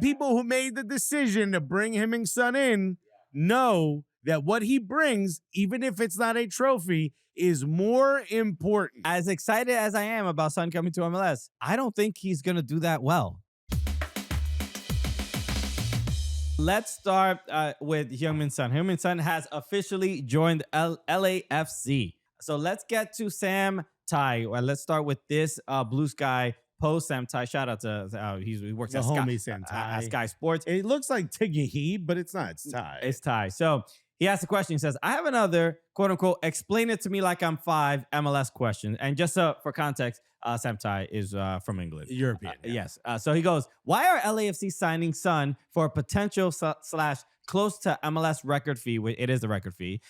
People who made the decision to bring Heung-Min Son in know that what he brings, even if it's not a trophy, is more important. As excited as I am about Son coming to MLS, I don't think he's going to do that well. Let's start with Heung-Min Son. Heung-Min Son has officially joined LAFC. So let's get to Sam Tai. Well, let's start with this Blue Sky post. Sam Tai, shout out to he works The at homie Sam Tai. Sky Sports. It looks like Tiggy, but it's not. It's Tai. It's Tai. So he asked a question. He says, I have another, quote unquote, explain it to me like I'm 5 MLS question. And just for context, Sam Tai is from England. European. Yes. So he goes, why are LAFC signing Son for a potential / close to MLS record fee? It is the record fee.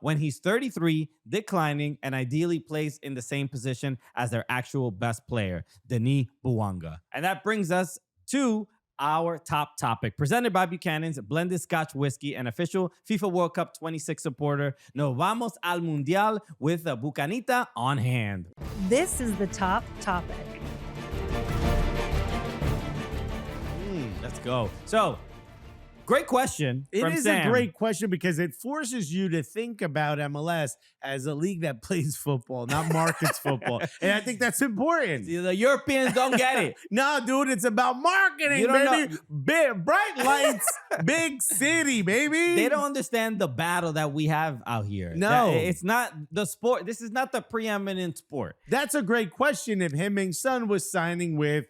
When he's 33, declining, and ideally plays in the same position as their actual best player, Denis Bouanga. And that brings us to our top topic, presented by Buchanan's blended Scotch whiskey and official FIFA World Cup 26 supporter. Nos vamos al Mundial with a Bucanita on hand. This is the top topic. Let's go. So, great question. It from is Sam. a great question because it forces you to think about MLS as a league that plays football, not markets football. And I think that's important. The Europeans don't get it. No, dude, it's about marketing, You don't baby. Big, bright lights, big city, baby. They don't understand the battle that we have out here. No. It's not the sport. This is not the preeminent sport. That's a great question. If Heung-Min Son was signing with,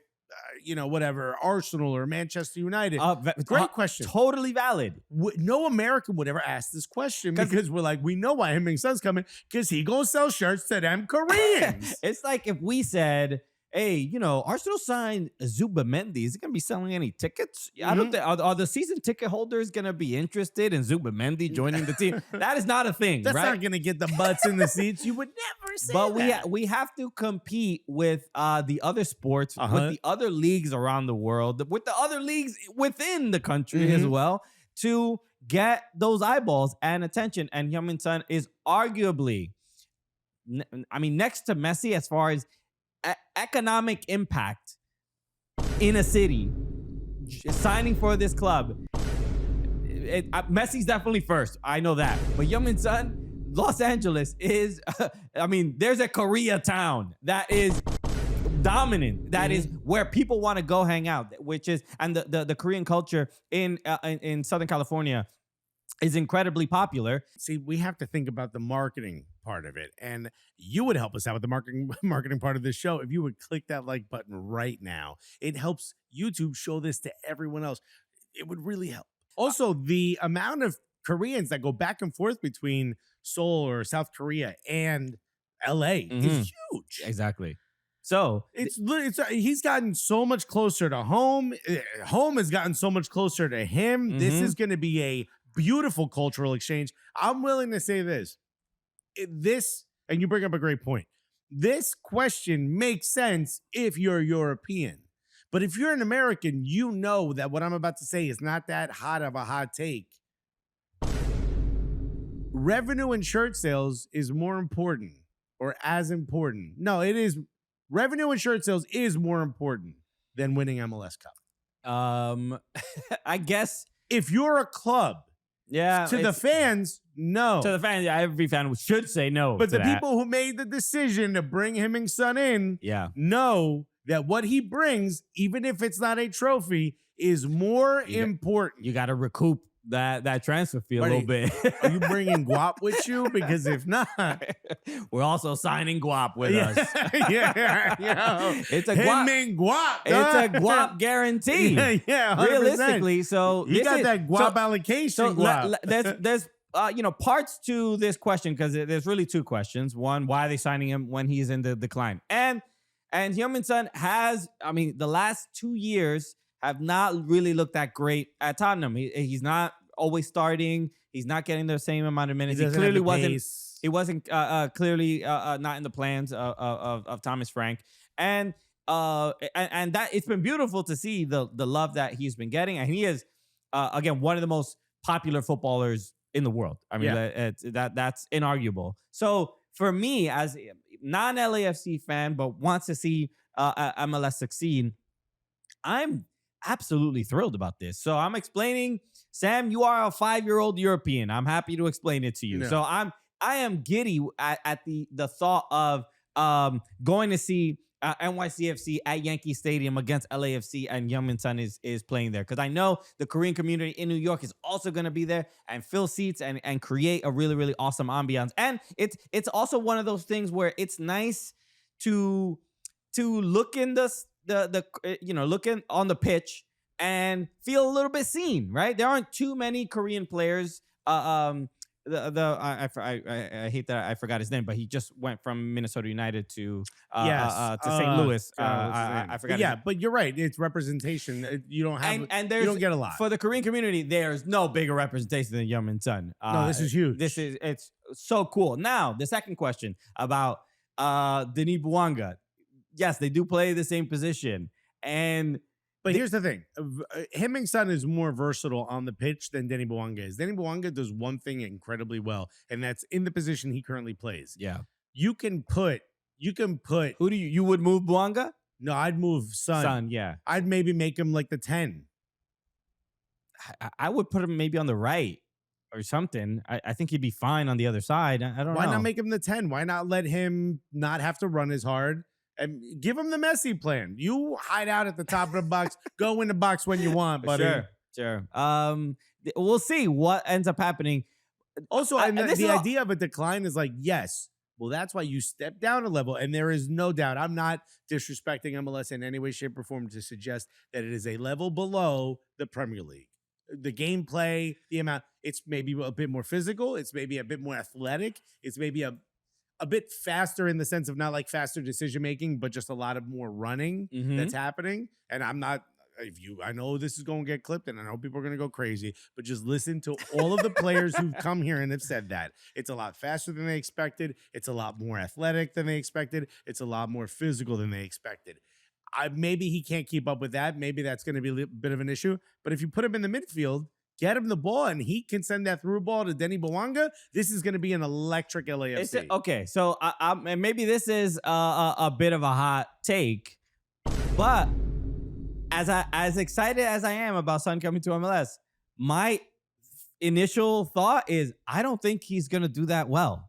whatever, Arsenal or Manchester United. Great question. Totally valid. No American would ever ask this question because we're like, we know why Heung-Min Son's coming because he gonna sell shirts to them Koreans. It's like if we said, hey, Arsenal signed Zubimendi. Is it going to be selling any tickets? I don't think, are the season ticket holders going to be interested in Zubimendi joining the team? That is not a thing, That's right? not going to get the butts in the seats. You would never say But that. we have to compete with the other sports, with the other leagues around the world, with the other leagues within the country as well, to get those eyeballs and attention. And Heung-Min Son is arguably, next to Messi as far as economic impact in a city, signing for this club. Messi's definitely first. I know that. But Heung-Min Son, Los Angeles is, there's a Koreatown that is dominant. That is where people want to go hang out, which is, and the Korean culture in Southern California is incredibly popular. See, we have to think about the marketing part of it. And you would help us out with the marketing part of this show if you would click that like button right now. It helps YouTube show this to everyone else. It would really help. Also, the amount of Koreans that go back and forth between Seoul or South Korea and LA is huge. Exactly. So it's he's gotten so much closer to home. Home has gotten so much closer to him. This is going to be a beautiful cultural exchange. I'm willing to say this. And you bring up a great point. This question makes sense if you're European. But if you're an American, you know that what I'm about to say is not that hot of a hot take. Revenue and shirt sales is more important or as important. No, it is. Revenue and shirt sales is more important than winning MLS Cup. I guess if you're a club, to the fans, no. To the fans, every fan should say no. But to the that. people who made the decision to bring Heung-Min Son in know that what he brings, even if it's not a trophy, is more important. You got to recoup that transfer fee a little bit. Are you bringing Guap with you? Because if not, we're also signing Guap with us. It's a Guap. It's a Guap guarantee. 100%. Realistically, so you got that Guap allocation. So Guap. there's parts to this question because there's really two questions. One, why are they signing him when he's in the decline? And Heung-Min Son has, the last 2 years have not really looked that great at Tottenham. He's not always starting. He's not getting the same amount of minutes. He clearly wasn't. It wasn't clearly not in the plans of Thomas Frank. And that it's been beautiful to see the love that he's been getting. And he is again one of the most popular footballers in the world. That's inarguable. So for me, as a non-LAFC fan, but wants to see MLS succeed, I'm absolutely thrilled about this. So I'm explaining, Sam, you are a 5-year-old European. I'm happy to explain it to you. Yeah. So I am giddy at the thought of going to see NYCFC at Yankee Stadium against LAFC, and Heung-Min Son is playing there, because I know the Korean community in New York is also going to be there and fill seats and create a really, really awesome ambiance. And it's also one of those things where it's nice to look in looking on the pitch and feel a little bit seen, right? There aren't too many Korean players. I hate that I forgot his name, but he just went from Minnesota United to St. Louis. I forgot. Yeah, but you're right. It's representation. You don't have, and you don't get a lot for the Korean community. There's no bigger representation than Heung-Min Son. No, this is huge. It's so cool. Now, the second question about Denis Bouanga. Yes, they do play the same position, but here's the thing. Heung-Min Son is more versatile on the pitch than Denis Bouanga is. Denis Bouanga does one thing incredibly well, and that's in the position he currently plays. Yeah. You can put Who do you would move Bouanga? No, I'd move Son. Son, yeah. I'd maybe make him like the 10. I would put him maybe on the right or something. I think he'd be fine on the other side. I don't know. Why not make him the 10? Why not let him not have to run as hard? And give him the Messi plan. You hide out at the top of the box, go in the box when you want, buddy. Sure. We'll see what ends up happening. Also, and the idea of a decline is like, yes, well, that's why you step down a level. And there is no doubt, I'm not disrespecting MLS in any way, shape, or form to suggest that it is a level below the Premier League. The gameplay, the amount, it's maybe a bit more physical. It's maybe a bit more athletic. It's maybe a bit faster in the sense of not like faster decision making, but just a lot of more running that's happening. And I'm not, I know this is going to get clipped and I know people are going to go crazy, but just listen to all of the players who've come here and have said that. It's a lot faster than they expected. It's a lot more athletic than they expected. It's a lot more physical than they expected. Maybe he can't keep up with that. Maybe that's going to be a bit of an issue. But if you put him in the midfield, get him the ball, and he can send that through ball to Denis Bouanga, this is going to be an electric LAFC. Okay, so and maybe this is a bit of a hot take, but as excited as I am about Son coming to MLS, my initial thought is I don't think he's going to do that well.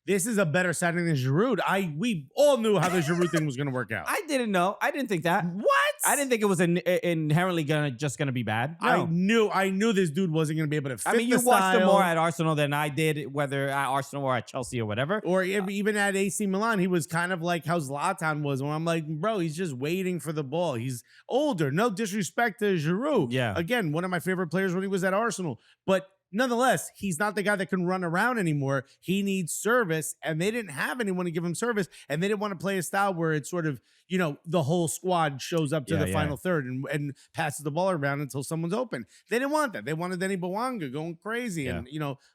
This is a better signing than Giroud. We all knew how the Giroud thing was going to work out. I didn't know. I didn't think that. What? I didn't think it was inherently just gonna be bad. No. I knew this dude wasn't going to be able to fit the you style. watched him more at Arsenal than I did, whether at Arsenal or at Chelsea or whatever. Or even at AC Milan, he was kind of like how Zlatan was. When I'm like, bro, he's just waiting for the ball. He's older. No disrespect to Giroud. Yeah. Again, one of my favorite players when he was at Arsenal. But nonetheless, he's not the guy that can run around anymore. He needs service, and they didn't have anyone to give him service, and they didn't want to play a style where it's sort of, the whole squad shows up to the final third and passes the ball around until someone's open. They didn't want that. They wanted Denis Bouanga going crazy and,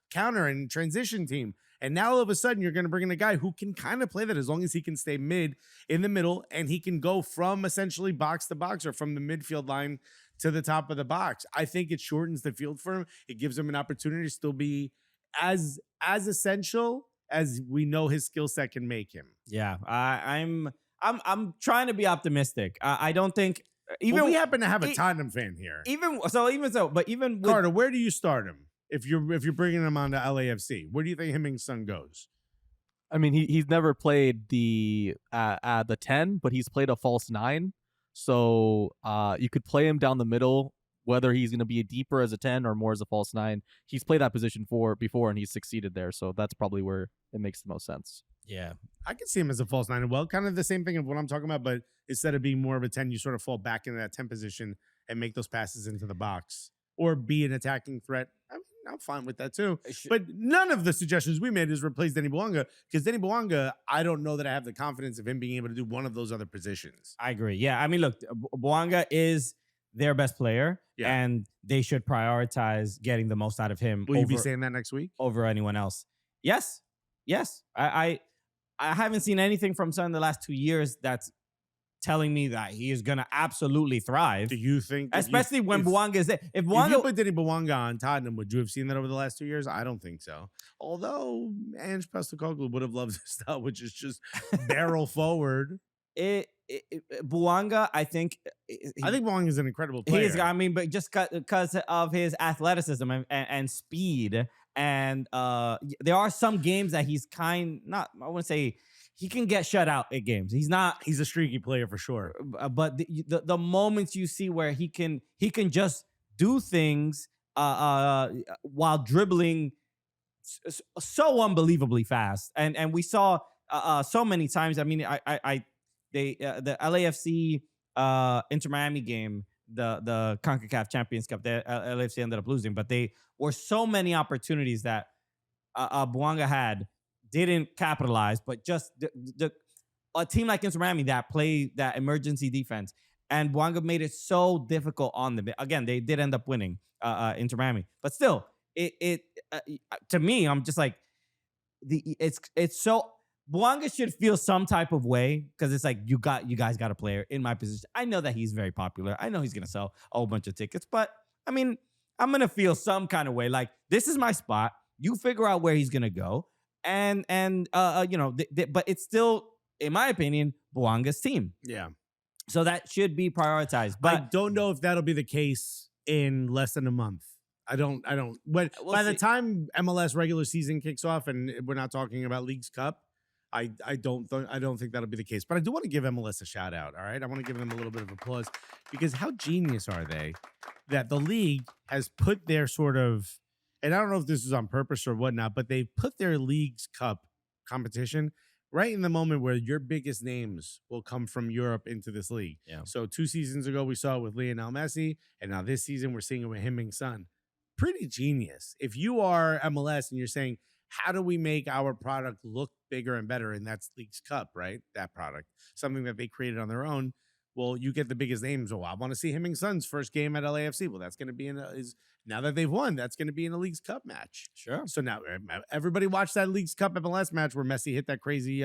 counter and transition team. And now all of a sudden you're going to bring in a guy who can kind of play that as long as he can stay in the middle, and he can go from essentially box to box or from the midfield line to the top of the box. I think it shortens the field for him. It gives him an opportunity to still be as essential as we know his skill set can make him. Yeah, I'm trying to be optimistic. I don't think we happen to have a Tottenham fan here. Even with Carter, where do you start him if you're bringing him on to LAFC? Where do you think Heung-Min Son goes? I mean, he's never played the 10, but he's played a false 9. So you could play him down the middle, whether he's going to be deeper as a 10 or more as a false 9. He's played that position before, and he's succeeded there. So that's probably where it makes the most sense. Yeah. I can see him as a false 9 as well. Kind of the same thing of what I'm talking about, but instead of being more of a 10, you sort of fall back into that 10 position and make those passes into the box or be an attacking threat. I'm fine with that too. But none of the suggestions we made is replace Denis Bouanga, because Denis Bouanga, I don't know that I have the confidence of him being able to do one of those other positions. I agree. Yeah. I mean, look, Bouanga is their best player, and they should prioritize getting the most out of him. Will you be saying that next week? Over anyone else? Yes. I haven't seen anything from Son in the last 2 years that's telling me that he is going to absolutely thrive. Do you think? Especially when Bouanga is there. If you put Denis Bouanga on Tottenham, would you have seen that over the last 2 years? I don't think so. Although Ange Postecoglou would have loved his style, which is just barrel forward. Bouanga, I think Wong is an incredible he player. is. I mean, but just because of his athleticism and speed, and there are some games that he's not. I wouldn't say he can get shut out at games. He's not. He's a streaky player for sure. But the moments you see where he can just do things while dribbling so unbelievably fast, and we saw so many times. I mean, the LAFC Inter Miami game, the CONCACAF Champions Cup, the LAFC ended up losing, but they were so many opportunities that Bouanga had, didn't capitalize, but just a team like Inter Miami that play that emergency defense, and Bouanga made it so difficult on them. Again, they did end up winning Inter Miami, but still, to me, I'm just like it's so. Bouanga should feel some type of way because it's like you guys got a player in my position. I know that he's very popular. I know he's gonna sell a whole bunch of tickets, but I mean, I'm gonna feel some kind of way. Like, this is my spot. You figure out where he's gonna go, and but it's still, in my opinion, Bouanga's team. Yeah. So that should be prioritized. But I don't know if that'll be the case in less than a month. I don't. When We'll by the see. time MLS regular season kicks off, and we're not talking about Leagues Cup, I don't think that'll be the case. But I do want to give MLS a shout out. All right, I want to give them a little bit of applause because how genius are they that the league has put their sort of, and I don't know if this is on purpose or whatnot, but they've put their Leagues Cup competition right in the moment where your biggest names will come from Europe into this league. Yeah. So 2 seasons ago we saw it with Lionel Messi, and now this season we're seeing it with Heung-Min Son. Pretty genius. If you are MLS and you're saying, how do we make our product look bigger and better? And that's Leagues Cup, right? That product, something that they created on their own. Well, you get the biggest names. Oh, I want to see Heung-Min Son's first game at LAFC. Well, that's going to be now that they've won, that's going to be in a Leagues Cup match. sure. So now everybody watched that Leagues Cup MLS match where Messi hit that crazy,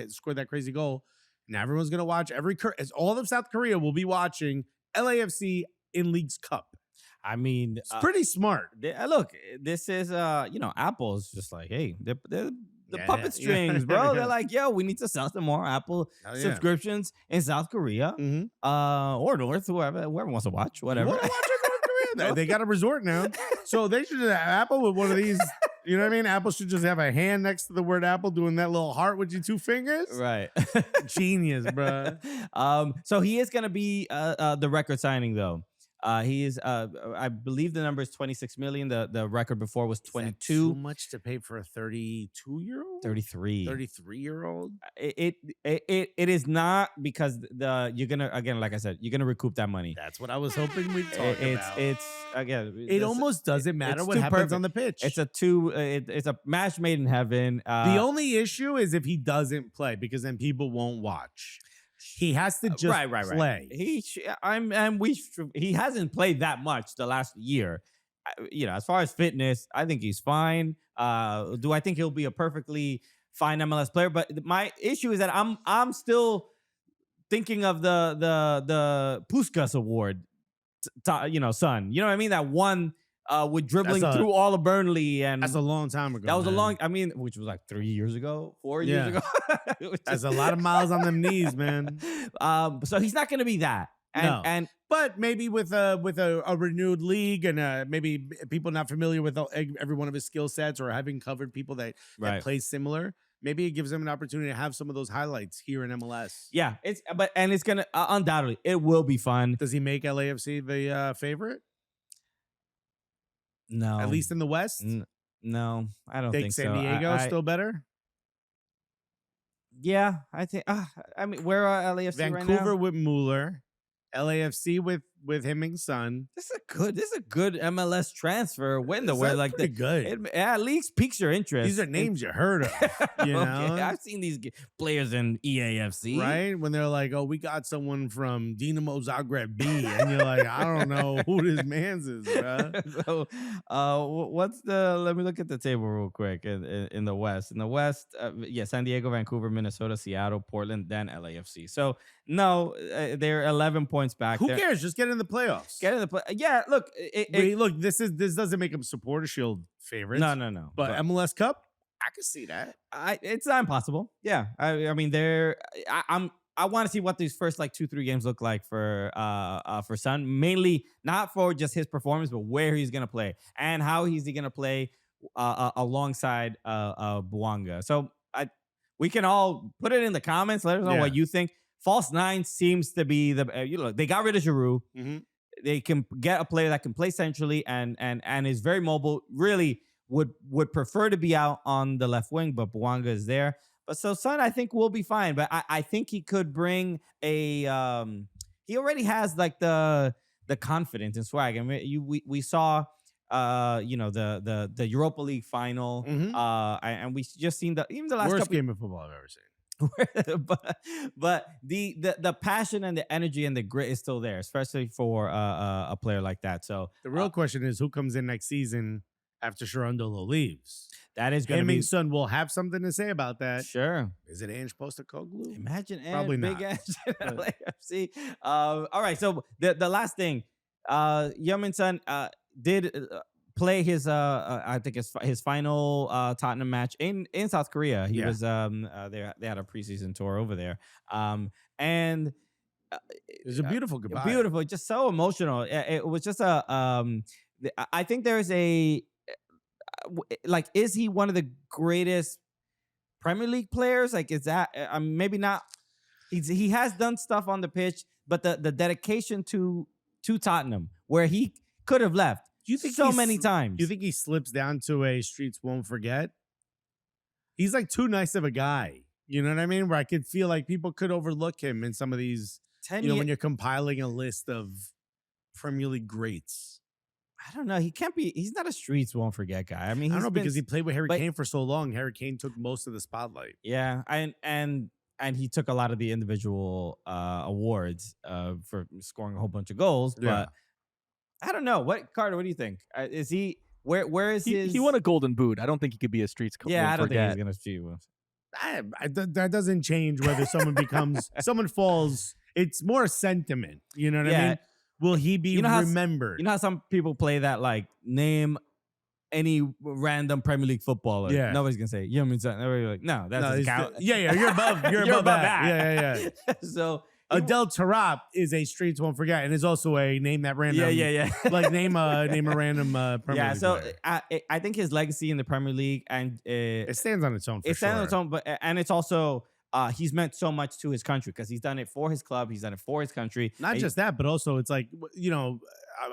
scored that crazy goal. Now everyone's going to watch all of South Korea will be watching LAFC in Leagues Cup. I mean, It's pretty smart. look, this is Apple's just like, hey, they're the Yeah, puppet yeah. strings, bro. They're like, yo, we need to sell some more Apple Hell yeah. subscriptions in South Korea, Mhm. or North, whoever wants to watch, whatever. You wanna watch it in North Korea? They got a resort now. So they should have Apple with one of these. You know what I mean? Apple should just have a hand next to the word Apple doing that little heart with your 2 fingers. Right. Genius, bro. So he is going to be the record signing, though. He is, I believe the number is 26 million. The record before was 22. Too much to pay for a 32-year-old? 33. 33-year-old? It is not, because you're gonna, again, like I said, you're gonna recoup that money. That's what I was hoping we'd talk about. It's again. It almost doesn't matter it's what too happens perfect. on the pitch. It's a match made in heaven. The only issue is if he doesn't play, because then people won't watch. He has to just play. He hasn't played that much the last year. As far as fitness, I think he's fine. Do I think he'll be a perfectly fine MLS player? But my issue is that I'm still thinking of the Puskas Award, son. You know what I mean? That one with dribbling through all of Burnley, and That's a long time ago. that was man. a long. I mean, which was like 3 years ago, 4 years ago. That's a lot of miles on them knees, man. So he's not going to be that. And But maybe with a renewed league and maybe people not familiar with every one of his skill sets or having covered people that play similar, maybe it gives him an opportunity to have some of those highlights here in MLS. yeah, it's gonna undoubtedly it will be fun. Does he make LAFC the favorite? No, At least in the West? no, I don't think San so. Diego still better? Yeah, I think. I mean, where are LAFC right now? Vancouver with Mueller. LAFC with Heung-Min Son. This is a good MLS transfer window where like pretty good. It at least piques your interest. These are names you heard of, you know? Okay, I've seen these players in EAFC, right? When they're like, "Oh, we got someone from Dinamo Zagreb B," and you're like, "I don't know who this man's is, bro." So, let me look at the table real quick in the West. In the West, San Diego, Vancouver, Minnesota, Seattle, Portland, then LAFC. So no, they're 11 points back. Who cares? Just get in the playoffs. Get in the play. Yeah, look, Look, this doesn't make them Supporter Shield favorites. No. But MLS Cup, I can see that. It's not impossible. Yeah, I mean, I'm I want to see what these first like 2-3 games look like for Son. Mainly not for just his performance, but where he's gonna play and how he's gonna play alongside Bouanga. So we can all put it in the comments. Let us know what you think. False nine seems to be they got rid of Giroud. Mm-hmm. They can get a player that can play centrally and is very mobile. Really would prefer to be out on the left wing, but Bouanga is there. But so Son, I think will be fine. But I think he could bring a. He already has like the confidence and swag. I mean, we saw. The Europa League final. Mm-hmm. And we just seen even the last worst couple game of football I've ever seen. but the passion and the energy and the grit is still there, especially for a player like that. So the real question is who comes in next season after Sharundolo leaves. That is going to be. Son will have something to say about that. Sure. Is it Ange Postecoglou? Imagine Probably big not. Ange in LAFC. All right. So the last thing, Heung-Min Son did play his I think his final Tottenham match in South Korea. He was they had a preseason tour over there. And it was a beautiful goodbye. Beautiful, just so emotional. It was just I think there's is he one of the greatest Premier League players? Like, is that maybe not? He has done stuff on the pitch, but the dedication to Tottenham, where he could have left. Do you think many times? Do you think he slips down to a streets won't forget? He's like too nice of a guy. You know what I mean? Where I could feel like people could overlook him in some of these. When you're compiling a list of Premier League greats. I don't know. He can't be. He's not a streets won't forget guy. I mean, I don't know because he played with Harry Kane for so long. Harry Kane took most of the spotlight. Yeah, and he took a lot of the individual awards for scoring a whole bunch of goals. But I don't know. Carter? What do you think? Is he where is his? He won a Golden Boot. I don't think he could be a streets. Yeah, I don't think he's gonna see one. That doesn't change whether someone becomes someone falls. It's more sentiment. You know what I mean? Will he be remembered? You know how some people play that, like, name any random Premier League footballer. Yeah. Nobody's going to say, Heung-Min Son. Everybody's like, no, that doesn't count. You're above. You're above that. Yeah. So Adel Tarap is a streets won't forget, and is also a name that random. Yeah. Like name a random Premier League so player. I think his legacy in the Premier League and it stands on its own. It stands on its own, but it's also. He's meant so much to his country because he's done it for his club. He's done it for his country. Not just that, but also it's like,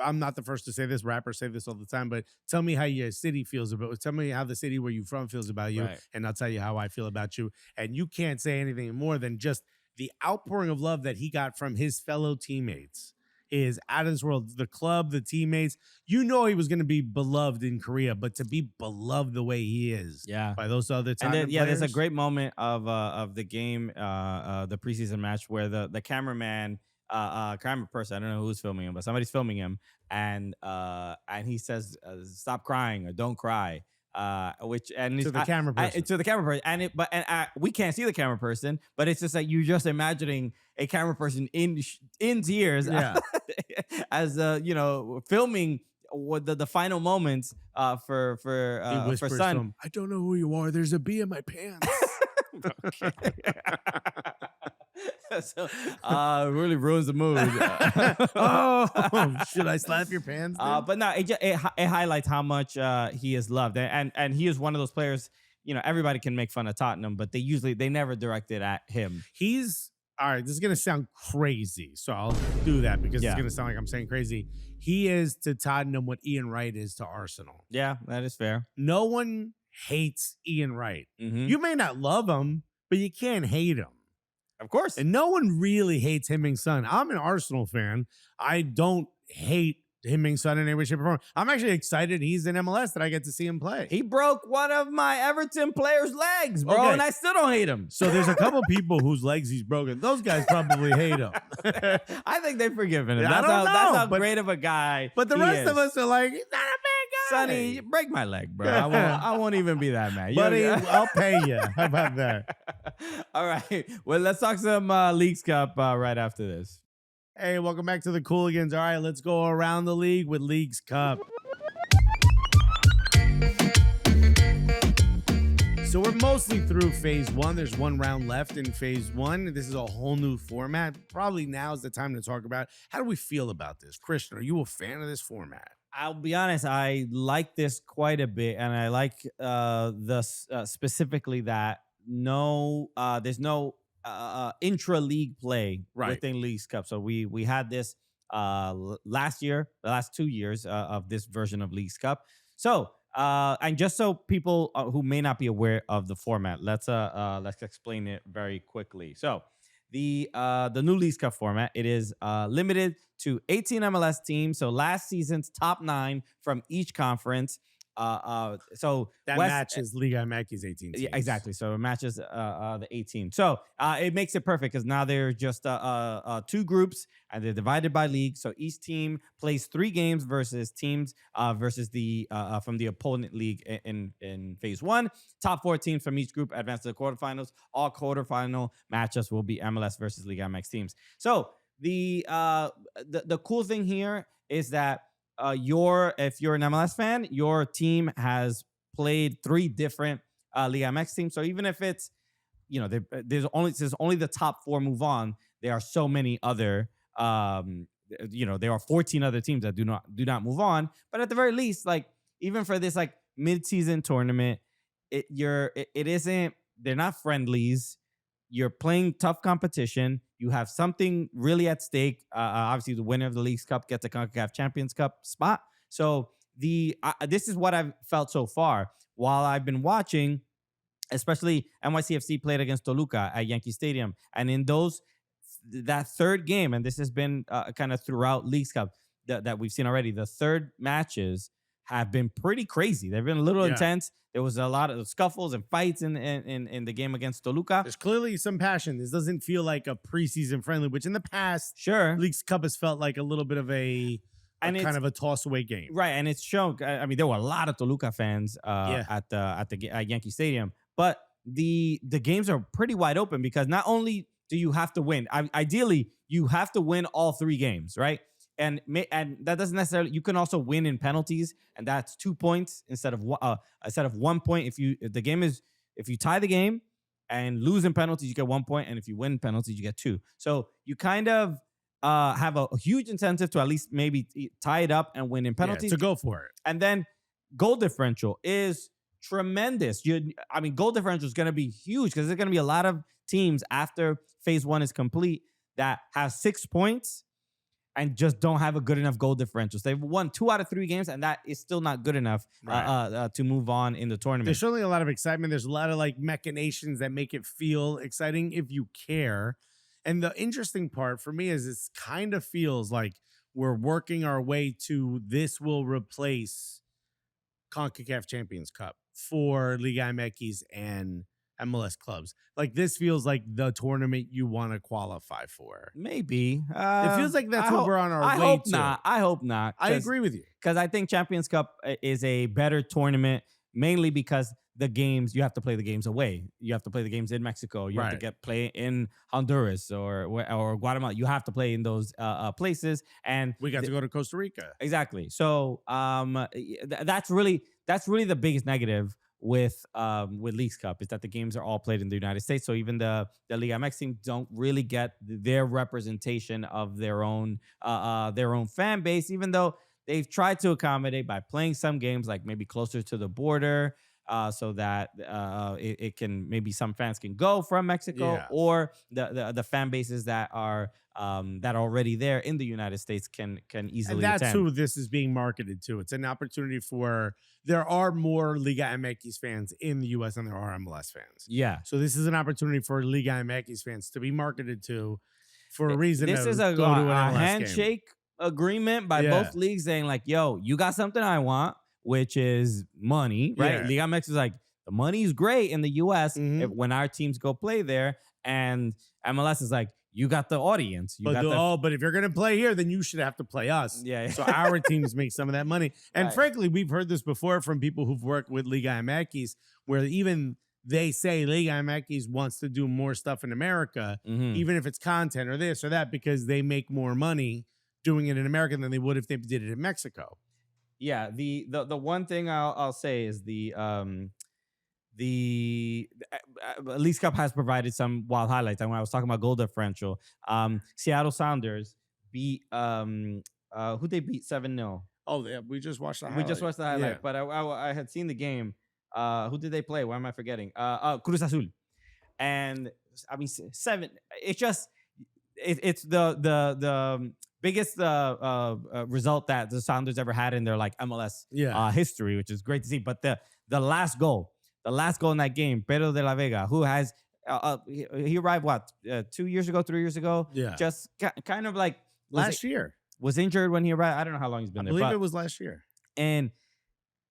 I'm not the first to say this. Rappers say this all the time, but tell me how your city feels about it. Tell me how the city where you're from feels about you, and I'll tell you how I feel about you. And you can't say anything more than just the outpouring of love that he got from his fellow teammates is out of this world. The club, the teammates, he was going to be beloved in Korea, but to be beloved the way he is, by those other Tottenham players. There's a great moment of the game, the preseason match where the cameraman, camera person, I don't know who's filming him, but somebody's filming him, and he says, "Stop crying" or "Don't cry." To the camera person, and we can't see the camera person, but it's just like you're just imagining a camera person in tears, as filming the final moments for Son. I don't know who you are. There's a bee in my pants. So really ruins the mood. Should I slap your pants? But no, it highlights how much he is loved, and he is one of those players. Everybody can make fun of Tottenham, but they never direct it at him. He's all right. This is gonna sound crazy, so I'll do that because it's gonna sound like I'm saying crazy. He is to Tottenham what Ian Wright is to Arsenal. Yeah, that is fair. No one hates Ian Wright. Mm-hmm. You may not love him, but you can't hate him. Of course. And no one really hates Heung-Min Son. I'm an Arsenal fan. I don't hate Heung-Min Son in any way, shape, or form. I'm actually excited he's in MLS that I get to see him play. He broke one of my Everton players' legs, bro, and I still don't hate him. So there's a couple people whose legs he's broken. Those guys probably hate him. I think they've forgiven him. That's how great of a guy. But the rest of us are like, he's not a bad guy. Sonny, break my leg, bro. I won't even be that mad. Buddy, I'll pay you. How about that? All right. Well, let's talk some Leagues Cup right after this. Hey, welcome back to the Cooligans. All right, let's go around the league with Leagues Cup. So we're mostly through phase one. There's one round left in phase one. This is a whole new format. Probably now is the time to talk about it. How do we feel about this? Christian, are you a fan of this format? I'll be honest, I like this quite a bit, and I like specifically that there's no intra-league play within Leagues Cup. So we had this last year, the last 2 years of this version of Leagues Cup. So and just so people who may not be aware of the format, let's explain it very quickly. So the new Leagues Cup format, it is limited to 18 MLS teams. So last season's top 9 from each conference. So that matches Liga MX 18 teams. Yeah, exactly. So it matches the 18. So it makes it perfect because now they're just 2 groups and they're divided by league. So each team plays 3 games versus teams versus the from the opponent league in phase 1. Top 4 teams from each group advance to the quarterfinals. All quarterfinal matchups will be MLS versus Liga MX teams. So the cool thing here is that if you're an MLS fan, your team has played 3 different Liga MX teams. So even if it's, there's only the top 4 move on, there are so many other, there are 14 other teams that do not move on. But at the very least, like even for this like mid-season tournament, they're not friendlies. You're playing tough competition. You have something really at stake. Obviously, the winner of the Leagues Cup gets a CONCACAF Champions Cup spot. So this is what I've felt so far while I've been watching, especially NYCFC played against Toluca at Yankee Stadium. And in that third game, and this has been kind of throughout Leagues Cup that we've seen already, the third matches have been pretty crazy. They've been a little intense. There was a lot of scuffles and fights in the game against Toluca. There's clearly some passion. This doesn't feel like a preseason friendly, which in the past, Leagues Cup has felt like a little bit of a kind of a toss-away game. Right, and it's shown. I mean, there were a lot of Toluca fans at Yankee Stadium, but the games are pretty wide open because not only do you have to win, ideally, you have to win all 3 games, right? And that doesn't necessarily. You can also win in penalties, and that's 2 points instead of 1 point. If you tie the game and lose in penalties, you get 1 point, and if you win penalties, you get 2. So you kind of have a huge incentive to at least maybe tie it up and win in penalties. To go for it. And then goal differential is tremendous. Goal differential is going to be huge because there's going to be a lot of teams after phase 1 is complete that have 6 points and just don't have a good enough goal differential. So they've won 2 out of 3 games, and that is still not good enough to move on in the tournament. There's certainly a lot of excitement. There's a lot of like machinations that make it feel exciting if you care. And the interesting part for me is it kind of feels like we're working our way to this will replace CONCACAF Champions Cup for Liga MX and MLS clubs. Like this feels like the tournament you want to qualify for. Maybe. It feels like that's what we're on our way to. I hope not. I agree with you. Because I think Champions Cup is a better tournament, mainly because the games, you have to play the games away. You have to play the games in Mexico. You have to play in Honduras or Guatemala. You have to play in those places. And we got to go to Costa Rica. Exactly. So that's really the biggest negative with Leagues Cup is that the games are all played in the United States. So even the Liga MX team don't really get their representation of their own fan base, even though they've tried to accommodate by playing some games like maybe closer to the border, so that it can maybe some fans can go from Mexico, or the fan bases that are already there in the United States can easily. And that's attend. who this is being marketed to. It's an opportunity for. There are more Liga MX fans in the U.S. than there are MLS fans. Yeah. So this is an opportunity for Liga MX fans to be marketed to for a reason. This is a handshake agreement by both leagues saying like, yo, you got something I want, which is money, right? Liga MX is like, the money is great in the U.S. When our teams go play there, and MLS is like, you got the audience. But if you're going to play here, then you should have to play us. Yeah. So our teams make some of that money. And frankly, we've heard this before from people who've worked with Liga MX, where even they say Liga MX wants to do more stuff in America, even if it's content or this or that, because they make more money doing it in America than they would if they did it in Mexico. Yeah. The one thing I'll say is the the Leagues Cup has provided some wild highlights. And when I was talking about goal differential, Seattle Sounders beat who they beat 7-0. Oh, yeah, we just watched the highlight. We just watched the highlight, Yeah. but I had seen the game. Who did they play? Why am I forgetting? Cruz Azul. And I mean, 7. It's just it's the biggest result that the Sounders ever had in their like MLS history, which is great to see. But the last goal in that game, Pedro de la Vega, who has he arrived 2 years ago, 3 years ago, Yeah. just kind of like Last year. was injured when he arrived. I don't know how long he's been I there. believe but- it was last year. and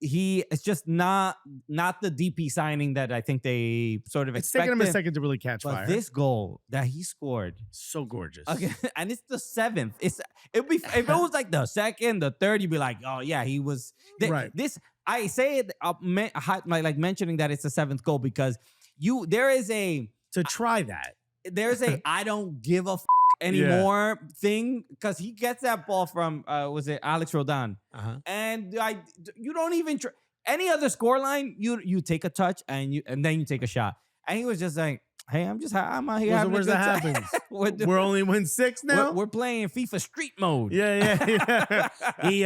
he it's just not the DP signing that I think they sort of It's expected. taken him a second to really catch But fire. this goal that he scored, So gorgeous. okay, and it's the 7th. It'd be if it was like the 2nd, the 3rd, you'd be like, oh yeah, he was Right. This I say it like mentioning that it's the 7th goal because there is a To try that. I don't give a anymore thing because he gets that ball from was it Alex Roldan. And you don't even any other scoreline. You take a touch and then you take a shot. And he was just like, "Hey, I'm out here having Where's a good that time." happens? We're only win 6 now. We're playing FIFA Street Mode. Yeah. He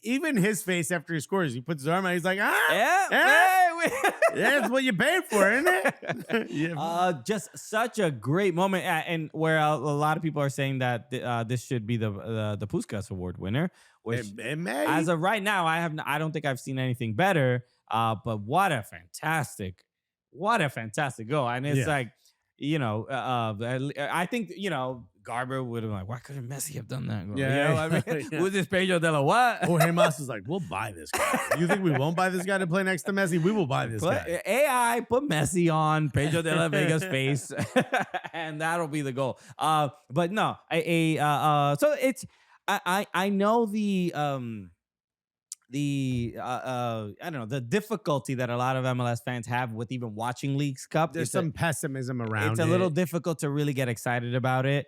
even his face after he scores, he puts his arm out. He's like, Yeah. yeah, that's what you paid for, isn't it? Yeah. Just such a great moment, and where a lot of people are saying that this should be the Puskás Award winner, which It may. as of right now, I don't think I've seen anything better. But what a fantastic goal, and it's like, I think Garber would have like, why couldn't Messi have done that goal? Yeah. I mean, who's this Pedro de la what? Jorge Mas is like, we'll buy this guy. You think we won't buy this guy to play next to Messi? We will buy this guy. AI put Messi on Pedro de la Vega's face, and that'll be the goal. But no, so it's I know the I don't know, the difficulty that a lot of MLS fans have with even watching Leagues Cup. There's some pessimism around It's it. a little difficult to really get excited about it.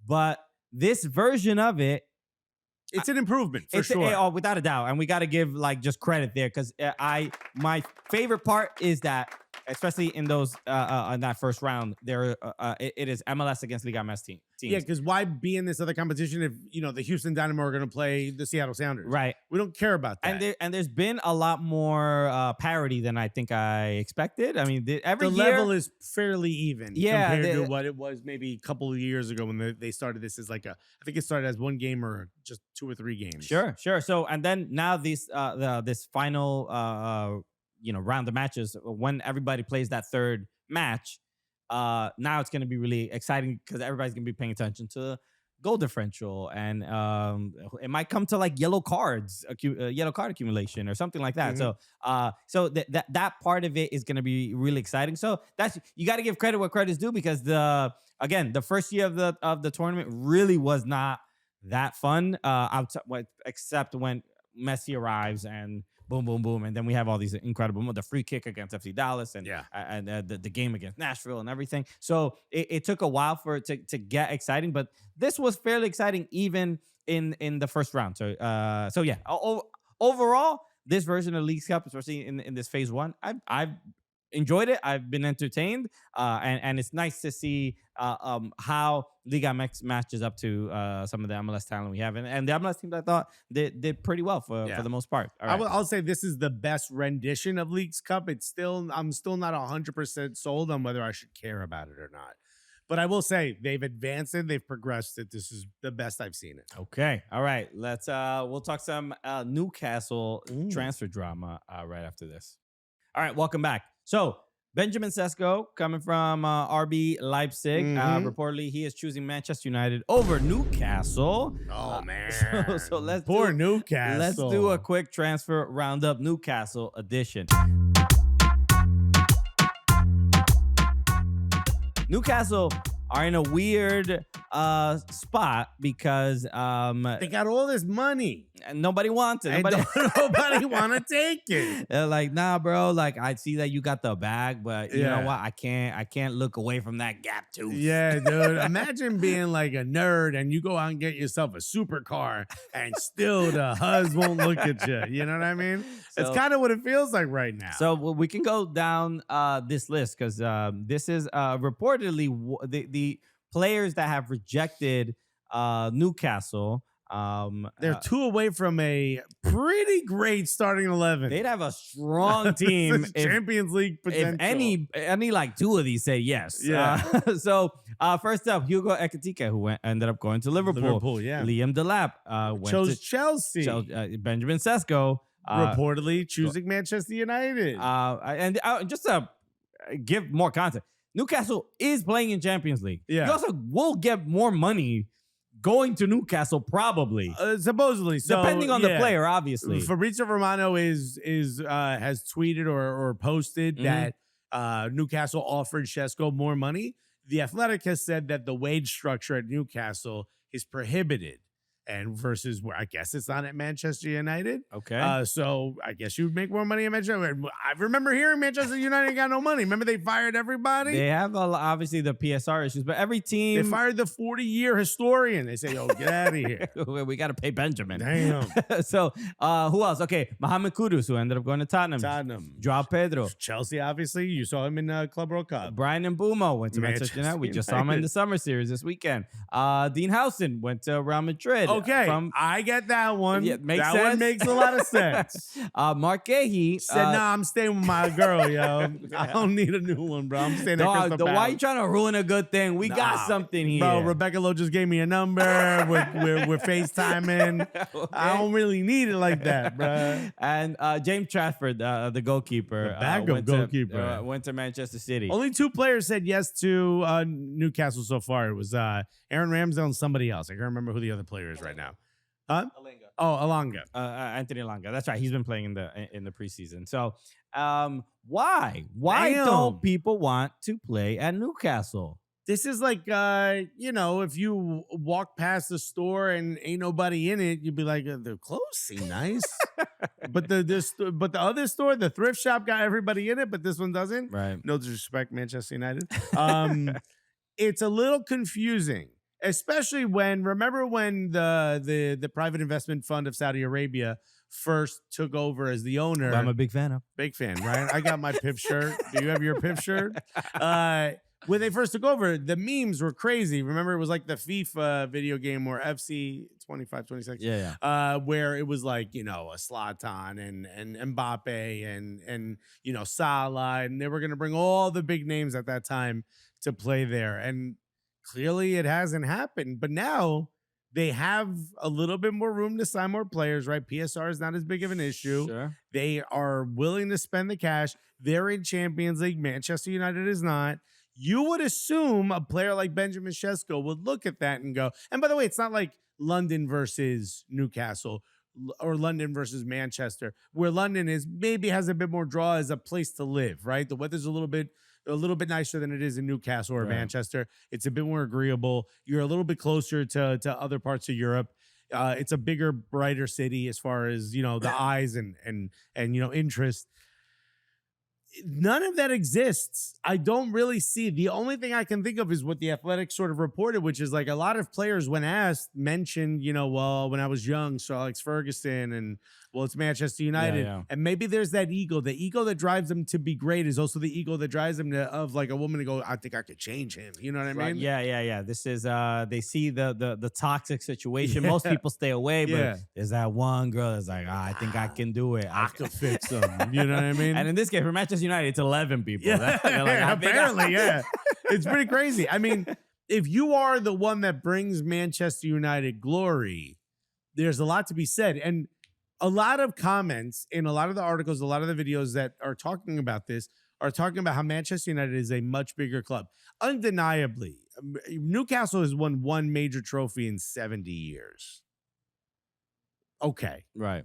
But this version of it, it's an improvement for sure. Oh, without a doubt. And we got to give like just credit there because my favorite part is that, especially in those in that first round, it is MLS against Liga MS teams. Yeah, because why be in this other competition if the Houston Dynamo are going to play the Seattle Sounders? Right. We don't care about that. And there's been a lot more parity than I think I expected. I mean, every the year, level is fairly even Yeah, compared to what it was maybe a couple of years ago when they started this as like I think it started as one game or just 2 or 3 games. Sure. So and then now this final round of matches, when everybody plays that third match, now it's going to be really exciting because everybody's going to be paying attention to goal differential, and it might come to like yellow card accumulation or something like that. Mm-hmm. So that part of it is going to be really exciting. So you got to give credit where credit's due because the first year of the tournament really was not that fun, except when Messi arrives and boom, boom, boom, and then we have all these incredible the free kick against FC Dallas and the game against Nashville and everything. So it took a while for it to get exciting, but this was fairly exciting even in the first round. So yeah, overall, this version of Leagues Cup, especially in this phase 1, I've enjoyed it. I've been entertained, and it's nice to see how Liga MX matches up to some of the MLS talent we have, and the MLS teams I thought did pretty well for the most part. All right. I'll say this is the best rendition of Leagues Cup. I'm still not 100% sold on whether I should care about it or not. But I will say they've advanced it, they've progressed it. This is the best I've seen it. Okay, all right. We'll talk some Newcastle transfer drama right after this. All right, welcome back. So Benjamin Šeško coming from RB Leipzig. Reportedly, he is choosing Manchester United over Newcastle. Oh man! So let's poor Newcastle. Let's do a quick transfer roundup, Newcastle edition. Newcastle are in a weird spot because They got all this money. nobody wants it. And nobody want to take it. They're like, nah, bro. Like, I see that you got the bag, but you know Yeah. what? I can't look away from that gap tooth. Yeah, dude. Imagine being like a nerd and you go out and get yourself a supercar and still the huzz won't look at you. You know what I mean? It's So- kind of what it feels like right now. So we can go down this list because this is reportedly the players that have rejected Newcastle. They're 2 away from a pretty great starting 11. They'd have a strong team This is Champions League potential. if any like 2 of these say yes. Yeah. So first up, Hugo Ekitike, who ended up going to Liverpool. yeah. Liam Delap went Chose to Chelsea. Benjamin Šeško Reportedly choosing Manchester United. and just to give more context, Newcastle is playing in Champions League. Yeah. You also will get more money going to Newcastle, probably. Supposedly. So, Depending on the yeah. player, obviously. Fabrizio Romano has tweeted or posted that Newcastle offered Šeško more money. The Athletic has said that the wage structure at Newcastle is prohibited, and versus where I guess it's not at Manchester United. Okay. So I guess you'd make more money at Manchester. I remember hearing Manchester United got no money. Remember they fired everybody. They have obviously the PSR issues, but every They team fired the 40-year historian. They say, "Yo, get out of here." we got to pay Benjamin. Damn. So who else? Okay, Mohamed Kudus, who ended up going to Tottenham. Joao Pedro. Chelsea, obviously. You saw him in Club World Cup. Brian Mbumo went to Manchester Manchester United. We just saw him in United. the summer series this weekend. Dean Howson went to Real Madrid. Okay, From I get that one. Yeah, makes that sense. one makes a lot of sense. Mark Gahey Said, nah, I'm staying with my girl, yo. I don't need a new one, bro. I'm staying at Dog, Crystal why you Palace. trying to ruin a good thing? We Nah, got something here. Bro, Rebecca Lowe just gave me a number. We're FaceTiming. I don't really need it like that, bro. And James Trafford, the goalkeeper, The backup goalkeeper. went to Manchester City. Only 2 players said yes to Newcastle so far. It was Aaron Ramsdale and somebody else. I can't remember who the other player is right now. Huh? Oh, Alanga. Anthony Langa. That's right. He's been playing in the preseason. So, why Damn. don't people want to play at Newcastle? This is like, if you walk past the store and ain't nobody in it, you'd be like, the clothes seem nice. but the other store, the thrift shop, got everybody in it, but this one doesn't. Right. No disrespect, Manchester United. It's a little confusing, especially remember when the private investment fund of Saudi Arabia first took over as the owner. I'm a big fan of. Big fan, right? I got my Pip shirt. Do you have your Pip shirt? When they first took over, the memes were crazy. Remember, it was like the FIFA video game or FC 25, 26. Yeah. Where it was like, a Zlatan and Mbappe and Salah, and they were going to bring all the big names at that time to play there. And clearly it hasn't happened. But now they have a little bit more room to sign more players, right? PSR is not as big of an issue. Sure. They are willing to spend the cash. They're in Champions League. Manchester United is not. You would assume a player like Benjamin Šeško would look at that and go, and by the way, it's not like London versus Newcastle or London versus Manchester, where London maybe has a bit more draw as a place to live, right? The weather's a little bit nicer than it is in Newcastle or Right. Manchester. It's a bit more agreeable. You're a little bit closer to other parts of Europe. It's a bigger, brighter city as far as, the eyes and interest. None of that exists. I don't really see. The only thing I can think of is what the Athletic sort of reported, which is like a lot of players, when asked, mentioned, well, when I was young, Sir Alex Ferguson, and well, it's Manchester United. yeah. And maybe there's that ego. The ego that drives them to be great is also the ego that drives them of like a woman to go, I think I could change him. You know what I mean? Right. Yeah. This is they see the toxic situation. Yeah. Most people stay away, but Yeah. there's that one girl that's like, I think I can do it. I could fix them. You know what I mean? And in this case, for Manchester United, it's 11 people. Yeah, They're like, I think I- apparently, yeah. It's pretty crazy. I mean, if you are the one that brings Manchester United glory, there's a lot to be said. And a lot of comments in a lot of the articles, a lot of the videos that are talking about this are talking about how Manchester United is a much bigger club. Undeniably, Newcastle has won one major trophy in 70 years. Okay. Right.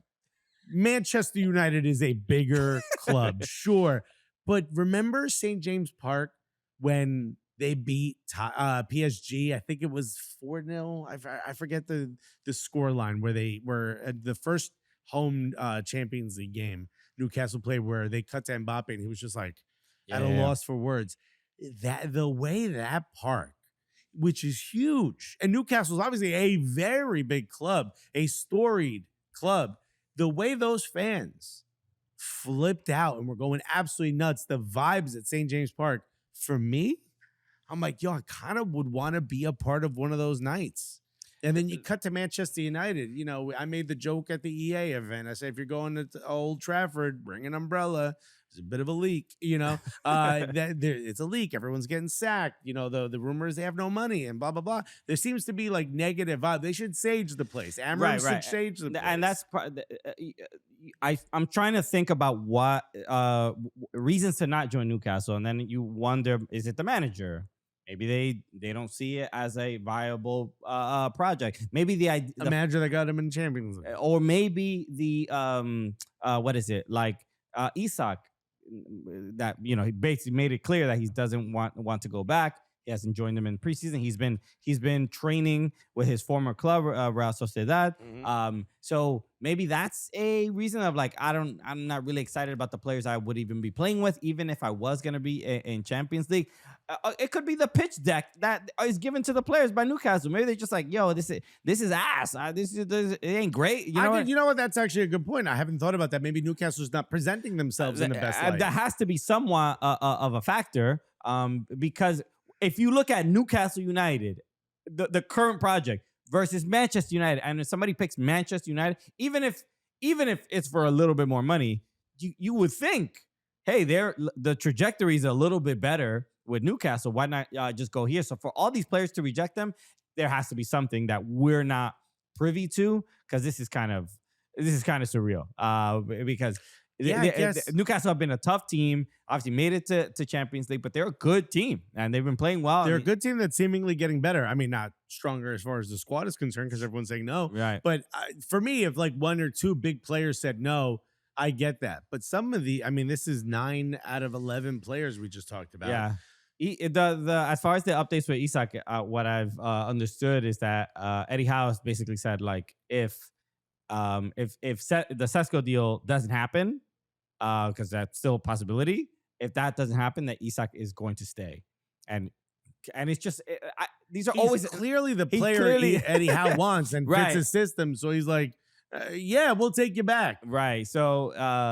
Manchester United is a bigger club, sure. But remember St. James Park when They beat PSG. I think it was 4-0. I forget the score line where they were at the first home Champions League game Newcastle played, where they cut to Mbappe and he was just like at a loss for words. That the way that park, which is huge, and Newcastle's obviously a very big club, a storied club. The way those fans flipped out and were going absolutely nuts, the vibes at St. James Park, for me, I'm like, yo, I kind of would want to be a part of one of those nights. And then you cut to Manchester United. You know, I made the joke at the EA event. I said, if you're going to Old Trafford, bring an umbrella. There's a bit of a leak, you know. It's a leak. Everyone's getting sacked. You know, the rumor is they have no money and blah, blah, blah. There seems to be like negative vibe. They should sage the place. Amram should sage the place. And that's I'm trying to think about what reasons to not join Newcastle. And then you wonder, is it the manager? Maybe they don't see it as a viable project. Maybe the manager that got him in Champions League. Or maybe the what is it, like Isak, that, you know, he basically made it clear that he doesn't want to go back. He hasn't joined them in preseason. He's been training with his former club, Real Sociedad. Mm-hmm. So maybe that's a reason of like, I'm not really excited about the players I would even be playing with, even if I was going to be in Champions League. It could be the pitch deck that is given to the players by Newcastle. Maybe they're just like, yo, this is ass. It ain't great. You know what? That's actually a good point. I haven't thought about that. Maybe Newcastle's not presenting themselves in the best light. That has to be somewhat of a factor, because if you look at Newcastle United, the current project versus Manchester United, and if somebody picks Manchester United, even if it's for a little bit more money, you would think, hey, the trajectory is a little bit better with Newcastle. Why not just go here? So for all these players to reject them, there has to be something that we're not privy to, because this is kind of surreal. Because Newcastle have been a tough team. Obviously made it to Champions League, but they're a good team and they've been playing well. They're a good team that's seemingly getting better. I mean, not stronger as far as the squad is concerned, because everyone's saying no. Right. But for me, if like one or two big players said no, I get that. But some of this is 9 out of 11 players we just talked about. Yeah. As far as the updates with Isak, what I've understood is that Eddie Howe basically said, like, if the Šeško deal doesn't happen, because that's still a possibility. If that doesn't happen, that Isak is going to stay, and it's just these are always clearly the player Eddie Howe wants and fits his system. So he's like, yeah, we'll take you back. Right. So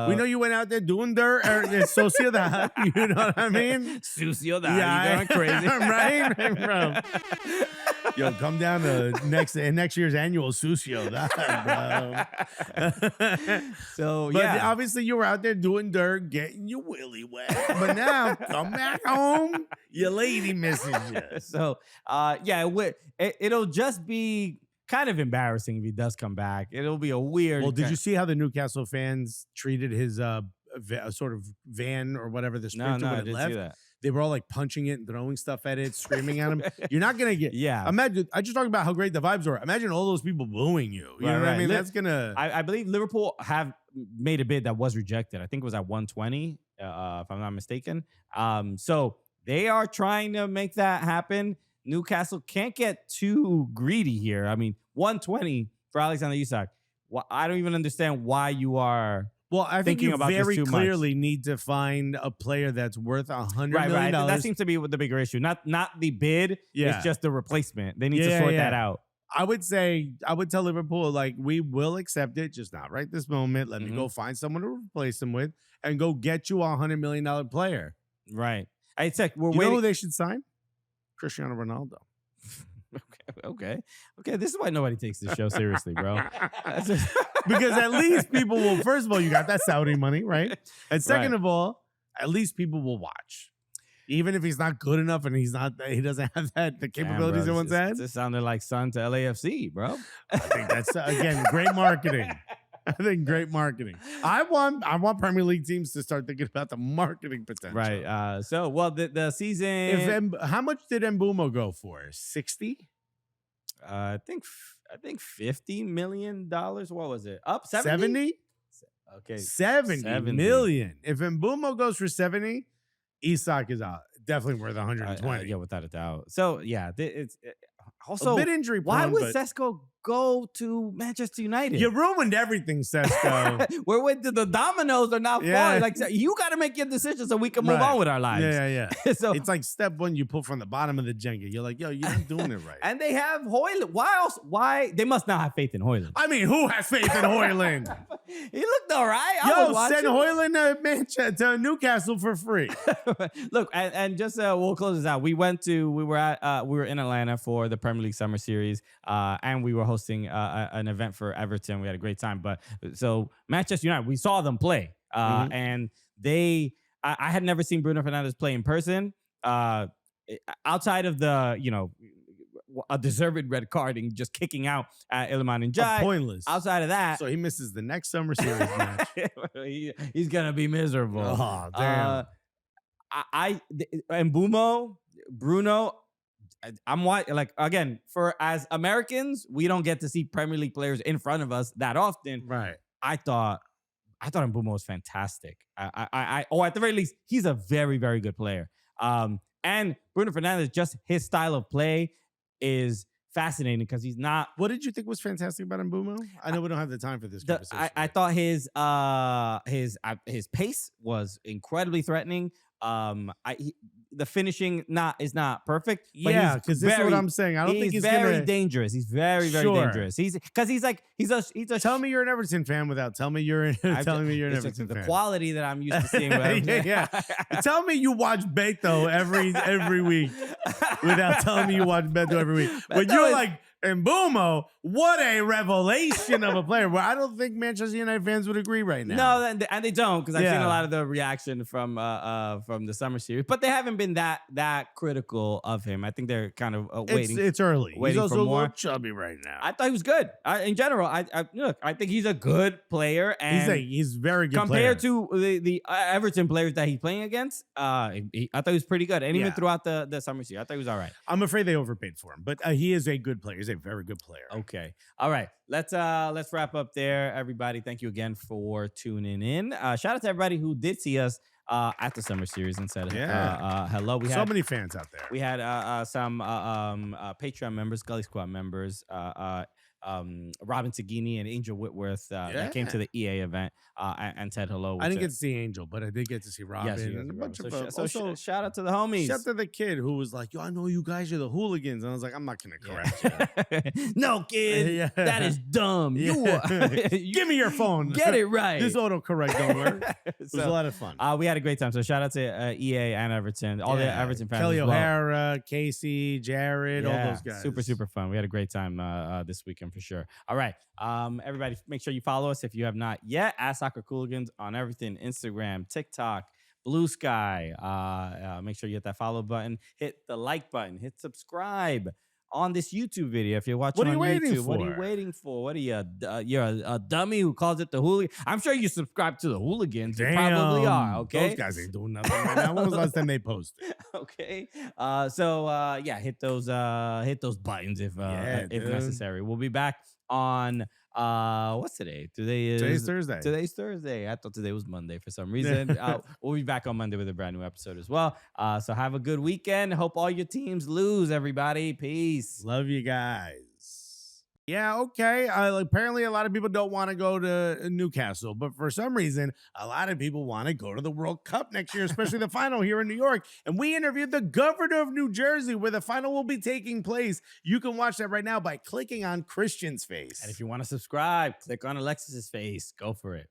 we know you went out there doing dirt or sociedad. You know what I mean? Sociedad. Yeah, you're going crazy. right, bro. Yo, come down to next year's annual sociedad, bro. So but obviously you were out there doing dirt, getting your willy wet. But now come back home, your lady misses you. So it'll just be kind of embarrassing if he does come back. It'll be a weird. Well, did you see how the Newcastle fans treated his sort of van or whatever the sprinter I when it didn't left? see that. They were all like punching it and throwing stuff at it, screaming at him. You're not gonna get. Yeah. Imagine. I just talking about how great the vibes were. Imagine all those people booing you. You know what I mean? That's gonna. I believe Liverpool have made a bid that was rejected. I think it was at 120, if I'm not mistaken. So they are trying to make that happen. Newcastle can't get too greedy here. I mean, 120 for Alexander Isak. Well, I don't even understand why you are. Well, I think you about very clearly need to find a player that's worth $100 million. Right. That seems to be the bigger issue. Not the bid. Yeah. It's just the replacement. They need to sort that out. I would tell Liverpool, like, we will accept it, just not right this moment. Let me go find someone to replace him with and go get you a $100 million player. Right. It's like we're waiting. You know who they should sign? Cristiano Ronaldo. Okay. This is why nobody takes this show seriously, bro. Because at least people will. First of all, you got that Saudi money, right? And second of all, at least people will watch, even if he's not good enough and he doesn't have the capabilities everyone's had. This sounded like Son to LAFC, bro. I think that's again great marketing. I think great marketing. I want Premier League teams to start thinking about the marketing potential. Right. The season. How much did Mbumo go for? 60? I think $50 million. What was it? Up 70? 70? Okay. 70 million. If Mbumo goes for 70, Isak is out. definitely worth 120. Yeah, without a doubt. So yeah, it's also a bit injury prone. why would but Šeško go to Manchester United? you ruined everything, Šeško. We're with the dominoes are not Yeah. falling. Like you got to make your decision so we can move Right. on with our lives. Yeah. So It's like step one, you pull from the bottom of the Jenga. You're like, yo, you're not doing it right. and they have Højlund. Why else? Why they must not have faith in Højlund? I mean, who has faith in Højlund? He looked all right. I was Yo, watching. send Højlund to Newcastle for free. Look, and just we'll close this out. We were in Atlanta for the Premier League Summer Series, and we were hosting an event for Everton. We had a great time. But so Manchester United, we saw them play, and I had never seen Bruno Fernandes play in person. Outside of the a deserved red card and just kicking out Iliman Ndiaye. Pointless. Outside of that, So he misses the next Summer Series match. he's gonna be miserable. Oh, damn. And Bruno, I'm like again for as Americans, we don't get to see Premier League players in front of us that often. Right. I thought Mbumo was fantastic. At the very least, he's a very, very good player. And Bruno Fernandes, just his style of play is fascinating because he's not. What did you think was fantastic about Mbumo? I know we don't have the time for this conversation. I thought his pace was incredibly threatening. The finishing is not perfect. But yeah, because this is what I'm saying. I don't think he's very gonna... dangerous. He's very, very Sure. dangerous. He's a Tell me you're an Everton fan without telling me you're an it's Everton just fan. the quality that I'm used to seeing. With yeah. Tell me you watch Beto every week without telling me you watch Beto every week. When you're like, Mbumo, what a revelation of a player. Well, I don't think Manchester United fans would agree right now. No, and they don't because I've seen Yeah. a lot of the reaction from the Summer Series, but they haven't been that critical of him. I think they're kind of waiting. It's early. waiting He's for also more. a little chubby right now. I thought he was good. I think he's a good player, and He's very good compared player. to the Everton players that he's playing against, I thought he was pretty good. And even Yeah. throughout the Summer Series, I thought he was all right. I'm afraid they overpaid for him, but he is a good player. He's a very good player. Okay. All right. Let's wrap up there, everybody. Thank you again for tuning in. Shout out to everybody who did see us at the Summer Series and said hello. We So had many fans out there. we had some Patreon members, Gully Squad members, Robin Sagini and Angel Whitworth that came to the EA event and said hello. I didn't get to see Angel, but I did get to see Robin. Yes, you and a did, bunch of Robin. folks. Also, shout out to the homies. shout out to the kid who was like, yo, I know you guys are the hooligans. And I was like, I'm not going to correct you. No, kid. Yeah. That is dumb. Yeah. You Give me your phone. get it right. This autocorrect don't work. It was a lot of fun. We had a great time. So shout out to EA and Everton, all the Everton fans. Kelly as well. O'Hara, Casey, Jared, all those guys. Super, super fun. We had a great time this weekend for sure. All right. Everybody, make sure you follow us if you have not yet. Soccer Cooligans on everything: Instagram, TikTok, Blue Sky. Make sure you hit that follow button, hit the like button, hit subscribe on this YouTube video if you're watching What are you on waiting YouTube. What are you for? waiting for? What are you? You're a dummy who calls it the hooligan. I'm sure you subscribe to the Hooligans. You probably are. Okay. Those guys ain't doing nothing right now. When was the last time they posted? Okay. Hit those buttons if dude. necessary. We'll be back on what's today? Today's Thursday. Today's Thursday. I thought today was Monday for some reason. We'll be back on Monday with a brand new episode as well. So have a good weekend. Hope all your teams lose, everybody. Peace. Love you guys. Yeah, okay. Apparently, a lot of people don't want to go to Newcastle, but for some reason, a lot of people want to go to the World Cup next year, especially the final here in New York. And we interviewed the governor of New Jersey, where the final will be taking place. You can watch that right now by clicking on Christian's face. And if you want to subscribe, click on Alexis's face. Go for it.